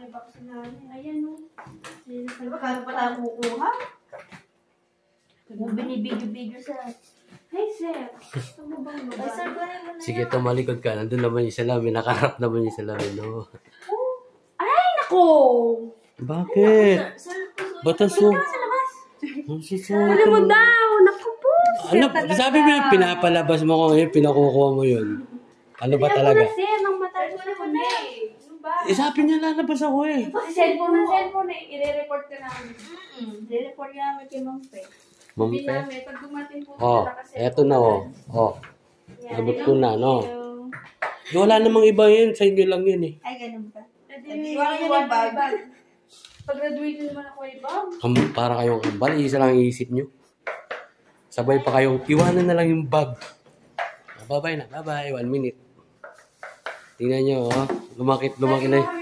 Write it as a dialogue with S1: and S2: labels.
S1: iba kasi namin. Ayan o.
S2: Diba kano pa tayo kukuha? Binibidyo-bidyo sa...
S1: Hey, sir. Ano bang
S2: Ay,
S1: baba?
S2: sir, kunin mo na
S3: Sige,
S2: yan.
S3: tumalikod ka. Nandun naman yung salamin. Nakaharap naman yung salamin. No?
S1: Ay, nako!
S3: Bakit?
S2: Sir, puso.
S3: Ba't ang su...
S2: Sa labas.
S3: Ang
S1: Wala mo
S3: susuto?
S1: daw. Naku po.
S3: Ano? Sabi mo yung pinapalabas mo ko ngayon, pinakukuha mo yun. Ano ba talaga?
S1: Ano sir? Nang mata ko na eh. Ano ba?
S3: Eh, sabi niya lalabas ako eh.
S1: Kasi cellphone eh. I-report ka namin.
S2: Re-report namin kay Ma'am Pe.
S1: Sabi
S3: Mampe.
S1: namin, pag dumating po
S3: Oh,
S1: sila kasi.
S3: eto na oh. Oh,
S1: Yan.
S3: abot ko na, no? Wala namang iba yun. Sa inyo lang yun eh.
S2: Ay, ganun ba?
S1: Pwede
S2: Iwan niyo yung bag.
S1: Pag-graduate naman ako ibang.
S3: Para kayong kambal, isa lang ang isip nyo. Sabay pa kayong, iwanan na lang yung bag. Bye-bye na, bye-bye. 1 minute. Tingnan nyo, oh. Lumaki na.